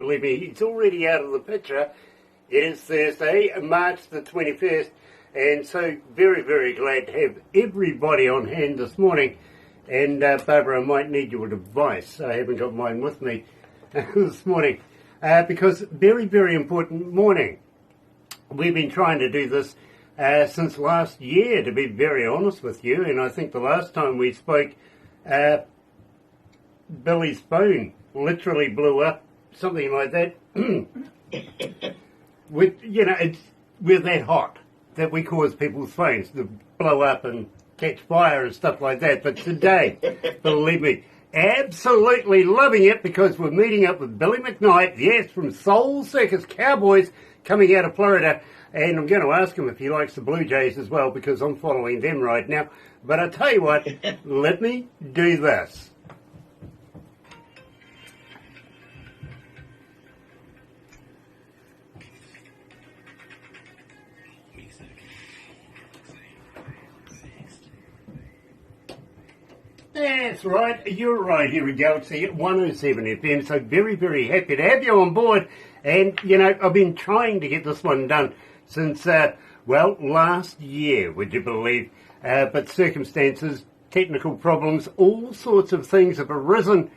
believe me, he's already out of the picture. It is Thursday, March the 21st, and so very, very glad to have everybody on hand this morning. And Barbara, I might need your advice. I haven't got mine with me this morning because very, very important morning. We've been trying to do this since last year, to be very honest with you, and I think the last time we spoke, Billy's phone literally blew up, something like that. We're that hot that we cause people's phones to blow up and catch fire and stuff like that. But today, believe me, absolutely loving it because we're meeting up with Billy McKnight, yes, from Soul Circus Cowboys, coming out of Florida. And I'm going to ask him if he likes the Blue Jays as well because I'm following them right now. But I tell you what, let me do this. That's right, you're right here at Galaxy 107 FM, so very, very happy to have you on board. And, I've been trying to get this one done since, last year, would you believe? But circumstances, technical problems, all sorts of things have arisen,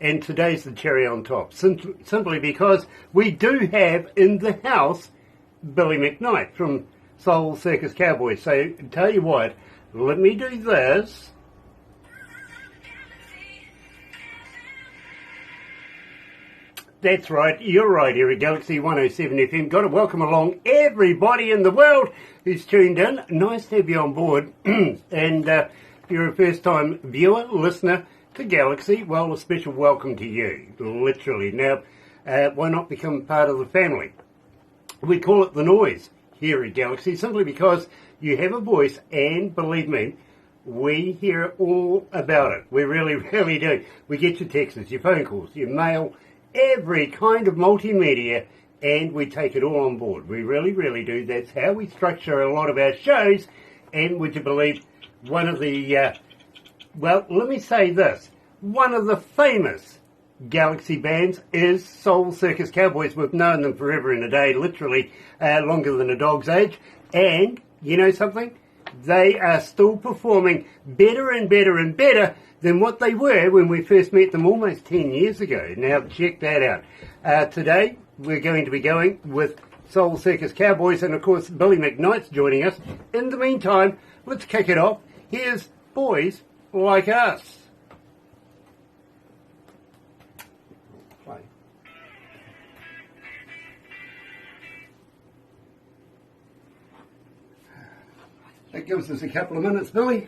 and today's the cherry on top. Simply because we do have in the house Billy McKnight from Soul Circus Cowboys. So, tell you what, let me do this. That's right, you're right here at Galaxy 107 FM. Got to welcome along everybody in the world who's tuned in. Nice to have you on board. And if you're a first-time viewer, listener to Galaxy, well, a special welcome to you, literally. Now, why not become part of the family? We call it the noise here at Galaxy simply because you have a voice, and believe me, we hear all about it. We really, really do. We get your texts, your phone calls, your mail, every kind of multimedia, and we take it all on board. We really, really do. That's how we structure a lot of our shows. And would you believe one of the, let me say this, one of the famous Galaxy bands is Soul Circus Cowboys. We've known them forever and a day, literally longer than a dog's age. And you know something? They are still performing better and better and better than what they were when we first met them almost 10 years ago. Now, check that out. Today, we're going to be going with Soul Circus Cowboys, and of course, Billy McKnight's joining us. In the meantime, let's kick it off. Here's Boys Like Us. Play. That gives us a couple of minutes, Billy.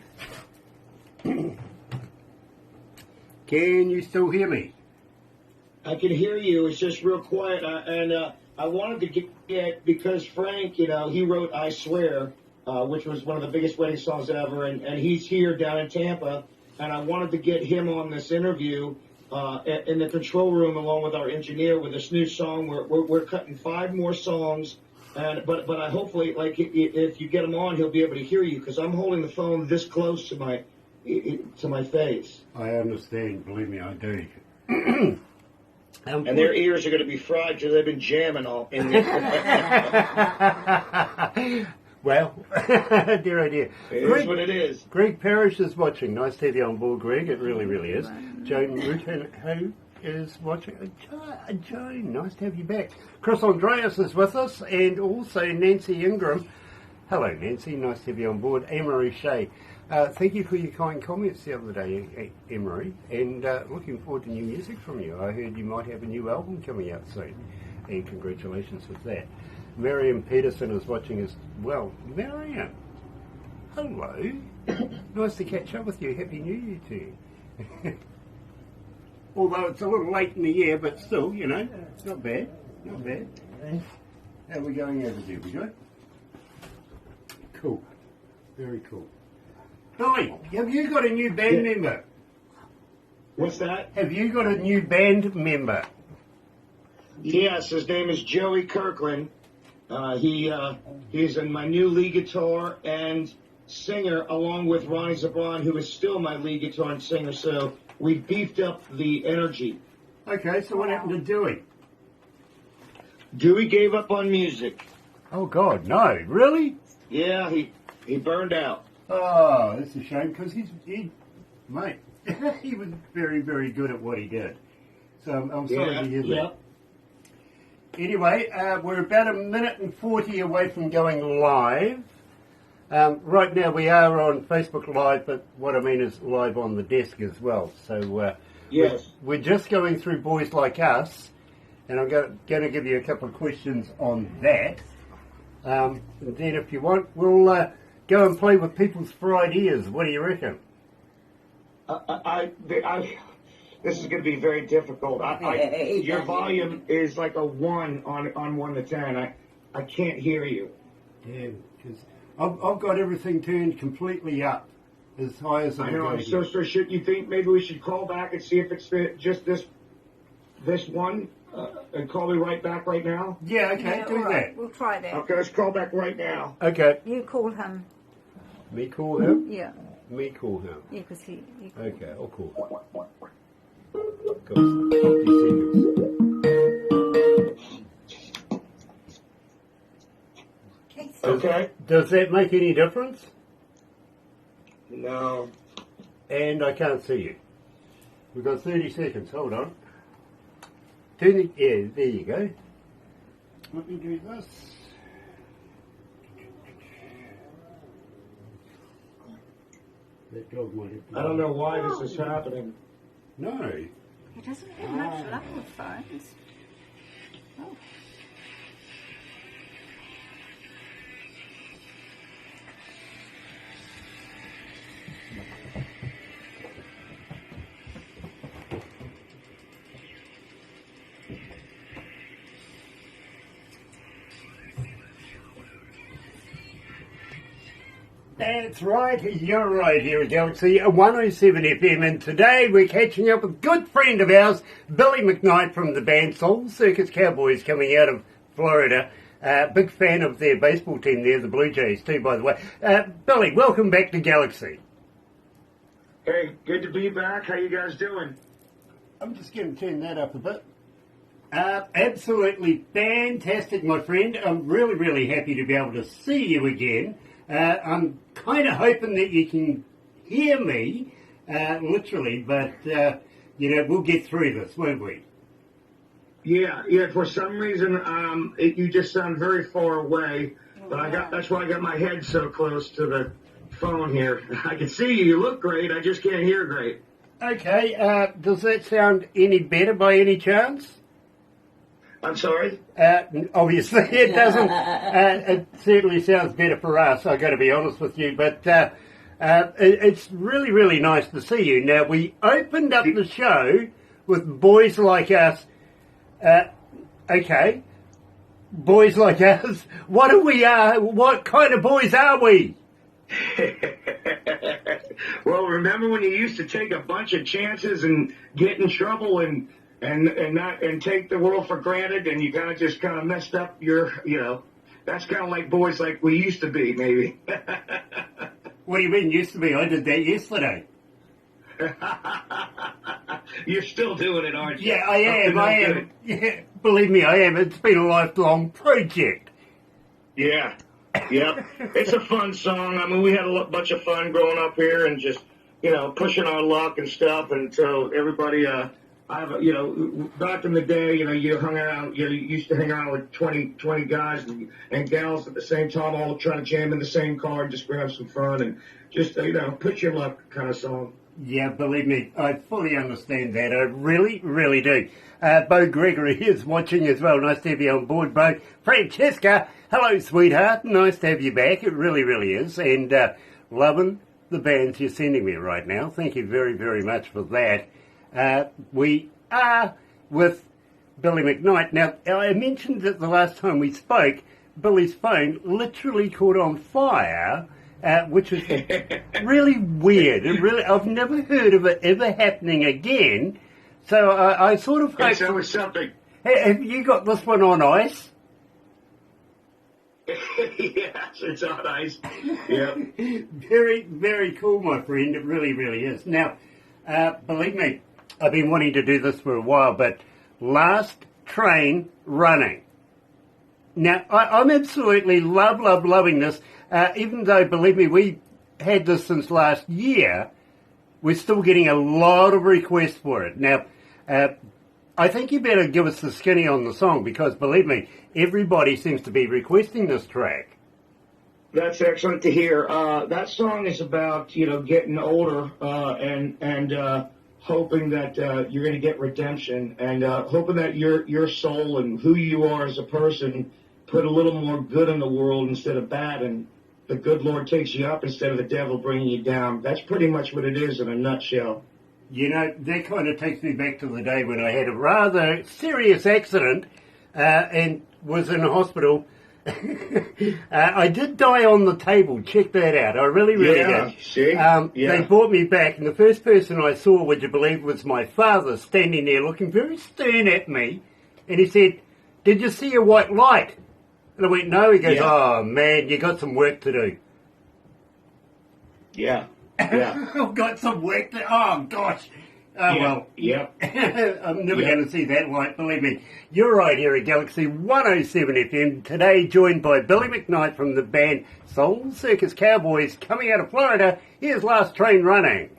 Can you still hear me? I can hear you. It's just real quiet. I wanted to get, because Frank, he wrote I Swear, which was one of the biggest wedding songs ever, and he's here down in Tampa, and I wanted to get him on this interview in the control room along with our engineer with this new song. We're cutting 5 more songs, but I hopefully, if you get him on, he'll be able to hear you, because I'm holding the phone this close to my face. I understand, believe me, I do. And their ears are going to be fried because they've been jamming all in there. Well, dear oh dear. It is what it is. Greg Parrish is watching. Nice to have you on board, Greg. It really, really is. Joan Rutan, who is watching. Joan, nice to have you back. Chris Andreas is with us, and also Nancy Ingram. Hello, Nancy. Nice to have you on board. Emery Shea. Thank you for your kind comments the other day, Emery, and looking forward to new music from you. I heard you might have a new album coming out soon, and congratulations with that. Mariam Peterson is watching as well. Mariam, hello. Nice to catch up with you. Happy New Year to you. Although it's a little late in the year, but still, not bad. Not bad. How are we going over there? We good? Cool. Very cool. Billy, have you got a new band member? What's that? Have you got a new band member? Yes, his name is Joey Kirkland. He's in my new lead guitar and singer, along with Ronnie Zabron, who is still my lead guitar and singer. So we beefed up the energy. Okay, so what happened to Dewey? Dewey gave up on music. Oh, God, no. Really? Yeah, he burned out. Oh, that's a shame because mate, he was very, very good at what he did. So I'm sorry to hear that. Yeah. Anyway, we're about a minute and 40 away from going live. Right now we are on Facebook Live, but what I mean is live on the desk as well. So Yes. we're just going through Boys Like Us, and I'm going to give you a couple of questions on that. And then if you want, we'll go and play with people's ideas. What do you reckon? This is going to be very difficult. Your volume is like a 1 on 1 to 10. I can't hear you. Yeah, because I've got everything turned completely up, as high as I know. I'm so should you think maybe we should call back and see if it's just this one, and call me right back right now? Yeah, okay, Yeah, do all right, that. we'll try that. Okay, let's call back right now. Okay. You call him. Me call him? Yeah. Me call him. Yeah, because he called. Okay, I'll call him. Got 50 seconds. Okay. Does that make any difference? No. And I can't see you. We've got 30 seconds. Hold on. Yeah, there you go. Let me do this. That dog might have... I don't know why this is happening. No. He doesn't have much luck with phones. Oh. That's right, you're right here at Galaxy 107 FM, and today we're catching up with a good friend of ours, Billy McKnight from the band Soul Circus Cowboys, coming out of Florida. Big fan of their baseball team there, the Blue Jays too, by the way. Billy, welcome back to Galaxy. Hey, good to be back. How you guys doing? I'm just going to turn that up a bit. Absolutely fantastic, my friend. I'm really, really happy to be able to see you again. I'm kind of hoping that you can hear me, literally, but, we'll get through this, won't we? Yeah. For some reason, you just sound very far away, but that's why I got my head so close to the phone here. I can see you. You look great. I just can't hear great. Okay. Does that sound any better by any chance? I'm sorry? Obviously it doesn't. It certainly sounds better for us, I've got to be honest with you. But it's really, really nice to see you. Now, we opened up the show with Boys Like Us. Okay. Boys Like Us. What are we? What kind of boys are we? Well, remember when you used to take a bunch of chances and get in trouble and take the world for granted, and you just kind of messed up your, that's kind of like boys like we used to be, maybe. What do you mean used to be? I did that yesterday. You're still doing it, aren't you? Yeah, I am. Yeah, believe me, I am. It's been a lifelong project. Yeah. Yep. It's a fun song. I mean, we had a bunch of fun growing up here and just, pushing our luck and stuff. And so everybody, back in the day, you hung around, you used to hang around with 20 guys and gals at the same time, all trying to jam in the same car and just grab some fun and just, push your luck kind of song. Yeah, believe me, I fully understand that. I really, really do. Bo Gregory is watching as well. Nice to have you on board, Bo. Francesca, hello, sweetheart. Nice to have you back. It really, really is. And loving the bands you're sending me right now. Thank you very, very much for that. We are with Billy McKnight. Now, I mentioned that the last time we spoke, Billy's phone literally caught on fire, which is really weird. I've never heard of it ever happening again. So I sort of hope... That was something. Have you got this one on ice? Yes, it's on ice. Yeah. Very, very cool, my friend. It really, really is. Now, believe me, I've been wanting to do this for a while, but last train running. Now, I'm absolutely loving this. Even though, believe me, we had this since last year, we're still getting a lot of requests for it. Now, I think you better give us the skinny on the song because, believe me, everybody seems to be requesting this track. That's excellent to hear. That song is about, getting older and hoping that you're going to get redemption and hoping that your soul and who you are as a person put a little more good in the world instead of bad, and the good Lord takes you up instead of the devil bringing you down. That's pretty much what it is in a nutshell. That kind of takes me back to the day when I had a rather serious accident and was in a hospital. I did die on the table. Check that out. I really did. See? They brought me back, and the first person I saw, would you believe, was my father standing there looking very stern at me. And he said, "Did you see a white light?" And I went, "No." He goes, "Oh, man, you got some work to do." Yeah. I've got some work to... Oh, gosh. Oh, well. Yeah. I'm never going to see that light, believe me. You're right here at Galaxy 107 FM. Today joined by Billy McKnight from the band Soul Circus Cowboys coming out of Florida. Here's Last Train Running.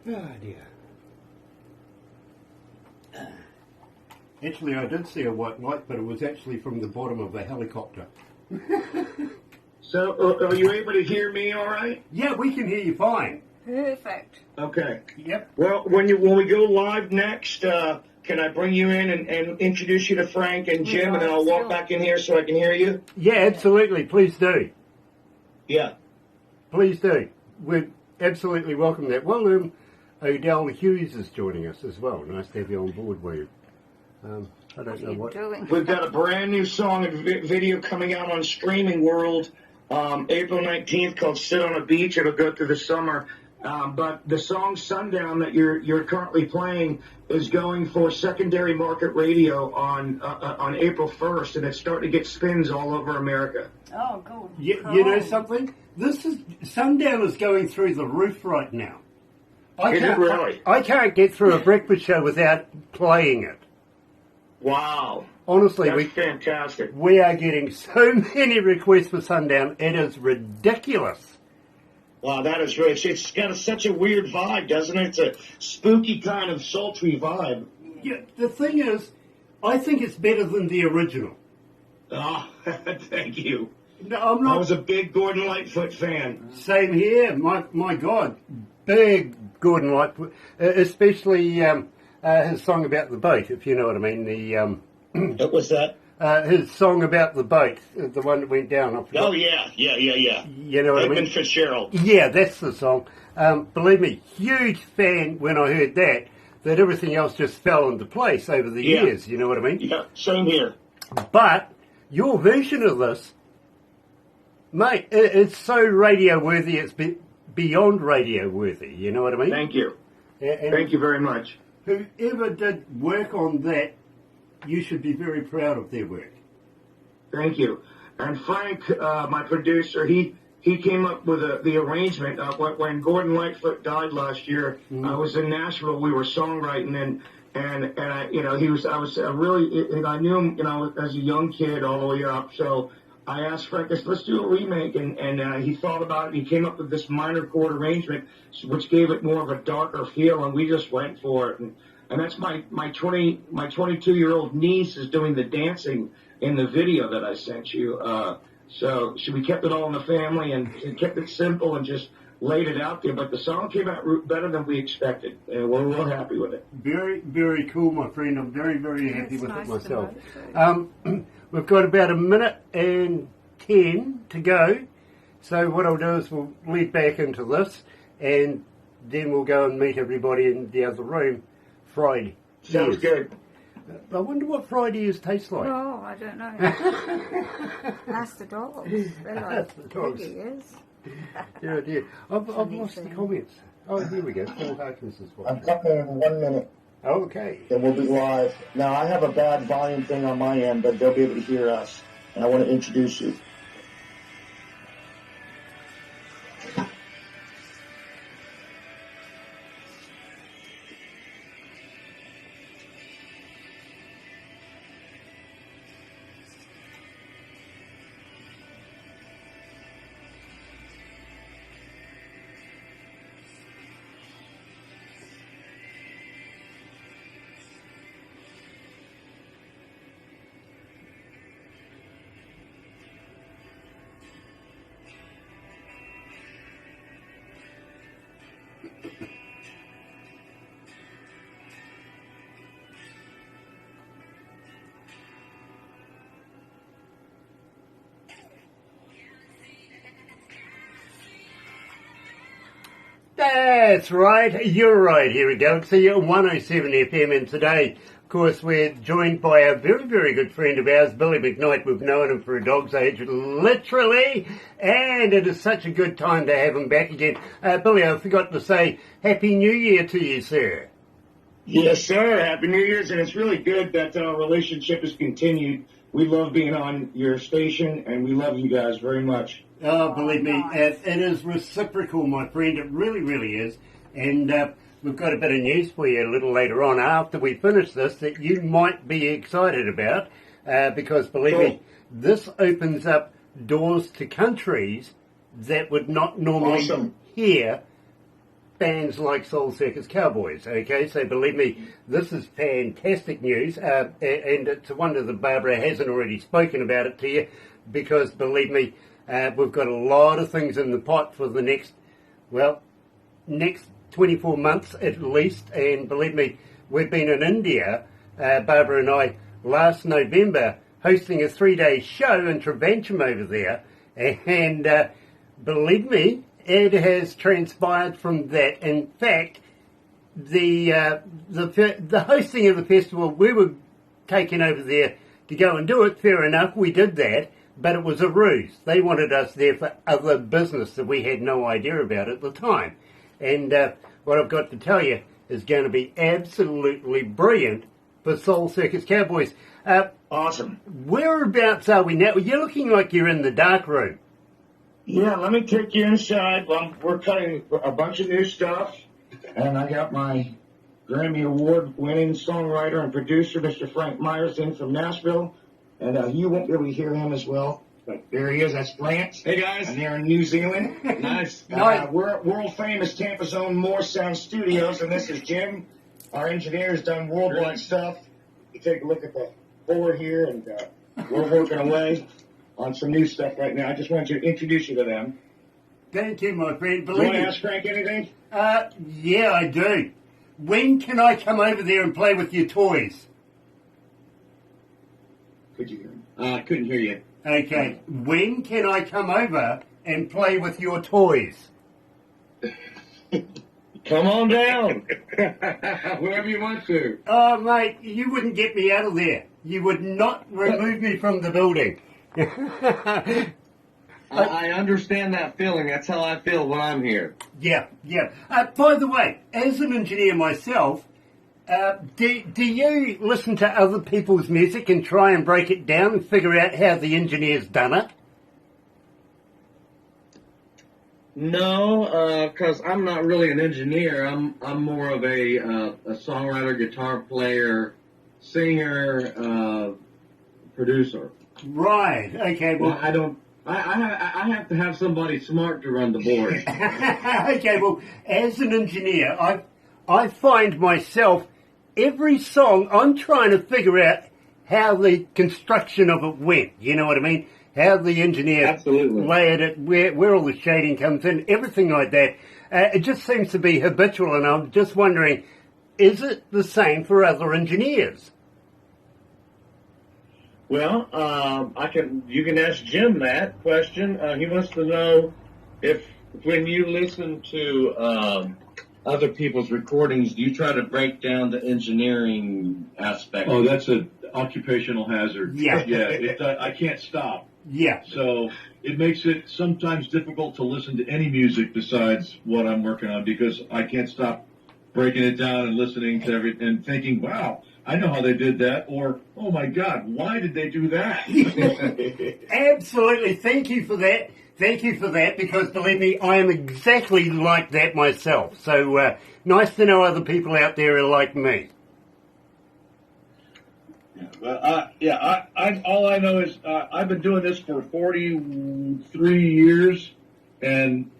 Oh, dear. Actually, I did see a white light, but it was actually from the bottom of a helicopter. So, are you able to hear me all right? Yeah, we can hear you fine. Perfect. Okay. Yep. Well, when we go live next, can I bring you in and introduce you to Frank and Jim, and then I'll walk back in here so I can hear you? Yeah, absolutely. Please do. Yeah. Please do. We'd absolutely welcome that. Well, Odell Hughes is joining us as well. Nice to have you on board, William. I don't know what... Doing? We've got a brand new song and video coming out on Streaming World April 19th called Sit on a Beach. It'll go through the summer. But the song Sundown that you're currently playing is going for secondary market radio on April 1st, and it's starting to get spins all over America. Oh, cool. You know something? Sundown is going through the roof right now. Is it really? I can't get through a breakfast show without playing it. Wow. Honestly, That's fantastic. we are getting so many requests for Sundown. It is ridiculous. Wow, that is really, it's got such a weird vibe, doesn't it? It's a spooky kind of sultry vibe. Yeah, the thing is, I think it's better than the original. Oh, thank you. No, I'm not. I was a big Gordon Lightfoot fan. Same here. My God, big Gordon Lightfoot, especially his song about the boat, if you know what I mean. What was that? His song about the boat, the one that went down. Oh, yeah. You know what I mean? Edmund Fitzgerald. Yeah, that's the song. Believe me, huge fan when I heard that everything else just fell into place over the years, you know what I mean? Yeah, same here. But your version of this, mate, it's so radio worthy, it's beyond radio worthy, you know what I mean? Thank you. And Thank you very much. whoever did work on that, you should be very proud of their work. Thank you. And Frank, my producer, he came up with the arrangement. When Gordon Lightfoot died last year, I was in Nashville. We were songwriting, and I, I knew him, as a young kid all the way up. So I asked Frank, let's do a remake, and he thought about it. He came up with this minor chord arrangement, which gave it more of a darker feel, and we just went for it. And that's my 22-year-old niece is doing the dancing in the video that I sent you. So we kept it all in the family and kept it simple and just laid it out there. But the song came out better than we expected, and we're real happy with it. Very, very cool, my friend. I'm very, very happy with nice it myself. to We've got about 1 minute and 10 to go. So what I'll do is we'll lead back into this, and then we'll go and meet everybody in the other room. Fried. Sounds good. I wonder what fried ears taste like. Oh, I don't know. Ask the dogs. They're like Ask the dogs. pig ears. Yeah, dear. I've lost the comments. Oh, here we go. Paul Harkins as well. I'm coming in 1 minute, Okay. and we'll be live. Now, I have a bad volume thing on my end, but they'll be able to hear us, and I want to introduce you. That's right, you're right here at Galaxy 107 FM, and today, of course, we're joined by a very, very good friend of ours, Billy McKnight. We've known him for a dog's age, literally, and it is such a good time to have him back again. Billy, I forgot to say Happy New Year to you, sir. Yes, sir. Happy New Year's, and it's really good that our relationship has continued. We love being on your station, and we love you guys very much. Oh, believe me, it is reciprocal, my friend. It really, really is. And we've got a bit of news for you a little later on after we finish this that you might be excited about because, believe me, this opens up doors to countries that would not normally hear bands like Soul Circus Cowboys. Okay, so believe me, this is fantastic news. And it's a wonder that Barbara hasn't already spoken about it to you because, believe me, we've got a lot of things in the pot for the next 24 months at least. And believe me, we've been in India, Barbara and I, last November, hosting a 3-day show in Travancham over there. And believe me, it has transpired from that. In fact, the hosting of the festival, we were taken over there to go and do it. Fair enough, we did that. But it was a ruse. They wanted us there for other business that we had no idea about at the time. And what I've got to tell you is going to be absolutely brilliant for Soul Circus Cowboys. Awesome. Whereabouts are we now? You're looking like you're in the dark room. Yeah, let me take you inside. We're cutting a bunch of new stuff, and I got my Grammy Award-winning songwriter and producer, Mr. Frank Myers, in from Nashville. And you won't be able to hear him as well. But there he is. That's Lance. Hey, guys. And they're in New Zealand. Nice. We're at world-famous Tampa's own Moore Sound Studios, and this is Jim. Our engineer's done worldwide stuff. You take a look at the board here, and we're working away on some new stuff right now. I just wanted to introduce you to them. Thank you, my friend. Do you want to ask Frank anything? Yeah, I do. When can I come over there and play with your toys? Could you hear him? I couldn't hear you. Okay. When can I come over and play with your toys? Come on down. Wherever you want to. Oh, mate, you wouldn't get me out of there. You would not remove me from the building. I understand that feeling. That's how I feel when I'm here. Yeah. By the way, as an engineer myself, do you listen to other people's music and try and break it down and figure out how the engineer's done it? No, because I'm not really an engineer. I'm more of a songwriter, guitar player, singer, producer. Right. Okay. Well, I don't. I have to have somebody smart to run the board. Okay. Well, as an engineer, I find myself every song I'm trying to figure out how the construction of it went. You know what I mean? How the engineer Absolutely. layered it, where all the shading comes in, everything like that. It just seems to be habitual, and I'm just wondering, is it the same for other engineers? Well, you can ask Jim that question. He wants to know if when you listen to other people's recordings, do you try to break down the engineering aspect? Oh, that's an occupational hazard. Yeah. Yeah, I can't stop. Yeah. So it makes it sometimes difficult to listen to any music besides what I'm working on because I can't stop breaking it down and listening to everything and thinking, wow, I know how they did that, or, oh my God, why did they do that? Absolutely. Thank you for that. Because believe me, I am exactly like that myself. So nice to know other people out there are like me. Well, all I know is I've been doing this for 43 years, and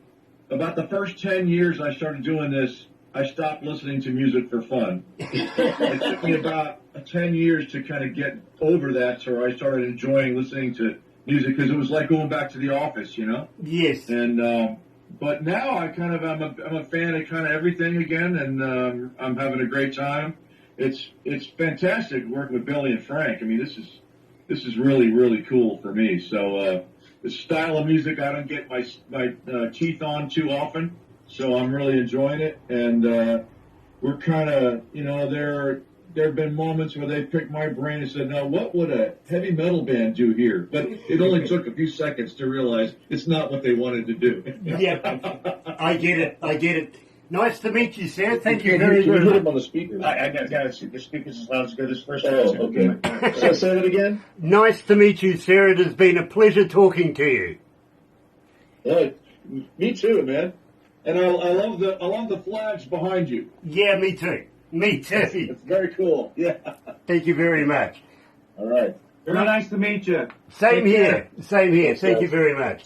about the first 10 years I started doing this, I stopped listening to music for fun. It took me about 10 years to kind of get over that, so I started enjoying listening to music because it was like going back to the office, you know? Yes. And but now I'm a fan of kind of everything again, and I'm having a great time. It's fantastic working with Billy and Frank. I mean, this is really, really cool for me. So the style of music I don't get my teeth on too often. So I'm really enjoying it, and we're kind of, there have been moments where they picked my brain and said, now what would a heavy metal band do here? But it only took a few seconds to realize it's not what they wanted to do. Yeah, I get it. Nice to meet you, sir. Thank you Can very, you very hit much. him on the speaker? I got the speakers as loud as good as first. Oh, okay. So say that again? Nice to meet you, sir. It has been a pleasure talking to you. Yeah, me too, man. And I love the flags behind you. Yeah, me too. Me too. It's very cool. Yeah. Thank you very much. All right. Very nice to meet you. Same Take here. care. Same here. Thank you very much.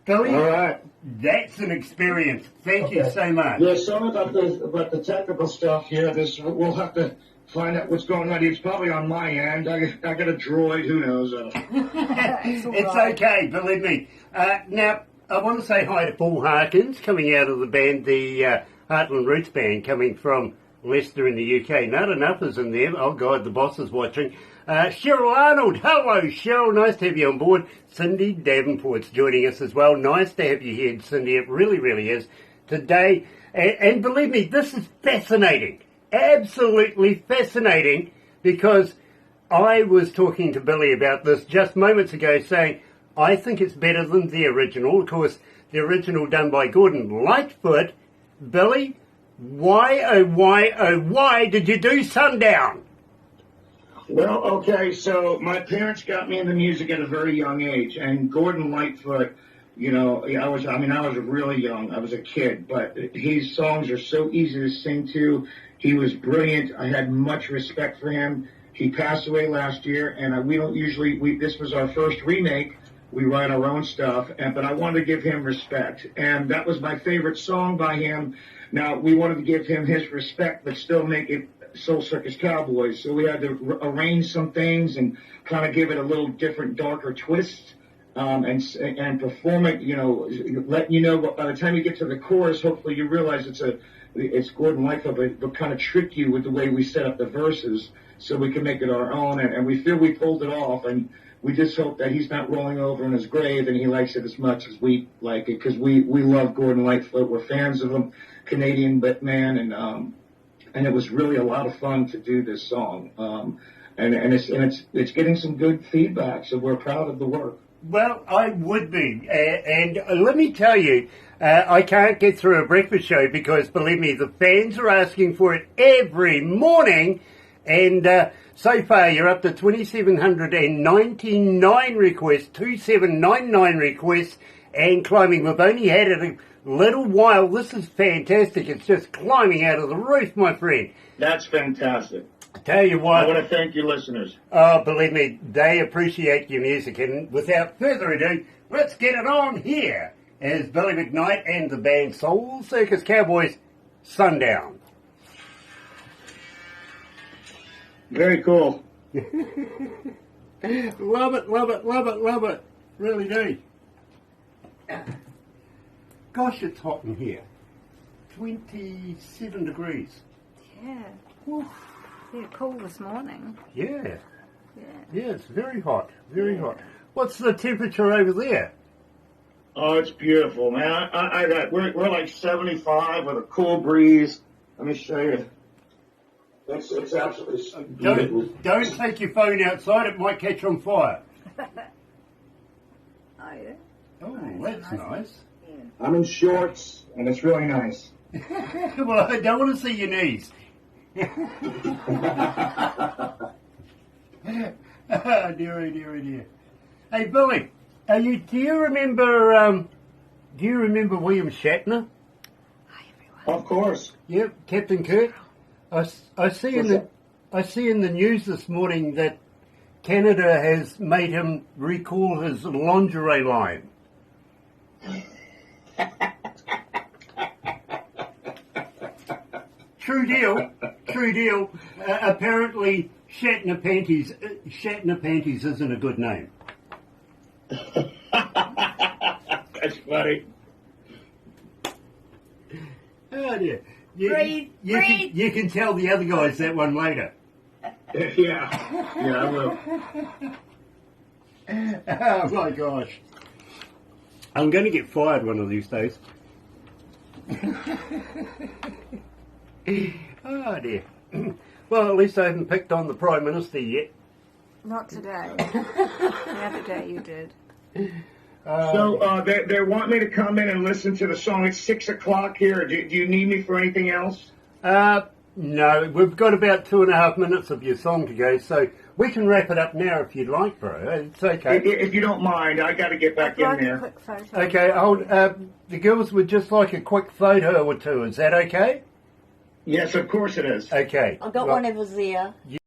Billy, All right. that's an experience. Thank you so much. Yeah, sorry about the technical stuff here. We'll have to find out what's going on. It's probably on my end. I got a droid. Who knows? It's okay, believe me. Now, I want to say hi to Paul Harkins, coming out of the band, the Heartland Roots Band, coming from Leicester in the UK. Not enough is in there. Oh, God, the boss is watching. Cheryl Arnold. Hello, Cheryl. Nice to have you on board. Cindy Davenport's joining us as well. Nice to have you here, Cindy. It really, really is. Today, and believe me, this is fascinating. Absolutely fascinating, because I was talking to Billy about this just moments ago, saying, I think it's better than the original. Of course, the original done by Gordon Lightfoot. Billy, why did you do Sundown? Well, okay, so my parents got me into music at a very young age, and Gordon Lightfoot, I was really young. I was a kid, but his songs are so easy to sing to. He was brilliant. I had much respect for him. He passed away last year, and we don't usually, this was our first remake. We write our own stuff, but I wanted to give him respect, and that was my favorite song by him. Now, we wanted to give him his respect, but still make it Soul Circus Cowboys. So we had to arrange some things and kind of give it a little different, darker twist, and perform it. Letting you know. But by the time you get to the chorus, hopefully you realize it's Gordon Lightfoot, but it'll kind of trick you with the way we set up the verses, so we can make it our own. And we feel we pulled it off, and we just hope that he's not rolling over in his grave and he likes it as much as we like it, because we love Gordon Lightfoot. We're fans of him, Canadian man, and it was really a lot of fun to do this song. And it's getting some good feedback, so we're proud of the work. Well, I would be. And let me tell you, I can't get through a breakfast show because, believe me, the fans are asking for it every morning. And so far, you're up to 2,799 requests, 2,799 requests, and climbing. We've only had it a little while. This is fantastic. It's just climbing out of the roof, my friend. That's fantastic. I tell you what. I want to thank you, listeners. Oh, believe me, they appreciate your music. And without further ado, let's get it on here as Billy McKnight and the band Soul Circus Cowboys, Sundown. Very cool. Love it, love it, love it, love it. Really do. Gosh, it's hot in here. 27 degrees. Yeah. Whew. Yeah, cool this morning. Yeah. Yeah. Yeah, it's very hot. Very hot. What's the temperature over there? Oh, it's beautiful, man. We're like 75 with a cool breeze. Let me show you. It's absolutely beautiful. Don't take your phone outside, it might catch on fire. Oh, yeah. Oh, that's nice. I'm in shorts, and it's really nice. Well, I don't want to see your knees. Oh, dearie, dearie, dear. Hey, Billy, do you remember William Shatner? Hi, everyone. Of course. Yep, Captain Kirk. I see in the news this morning that Canada has made him recall his lingerie line. True deal. True deal. Apparently, Shatner panties isn't a good name. That's funny. Oh dear. Breathe. You can tell the other guys that one later. Yeah, I will. Oh my gosh. I'm going to get fired one of these days. Oh dear. Well, at least I haven't picked on the Prime Minister yet. Not today. The other day you did. So they want me to come in and listen to the song at 6 o'clock here. Do you need me for anything else? No, we've got about 2.5 minutes of your song to go, so we can wrap it up now if you'd like, bro. It's okay. If you don't mind, I got to get back I'd like in a there. quick photo. Okay, the girls would just like a quick photo or two. Is that okay? Yes, of course it is. Okay. I've got Right. one of us here.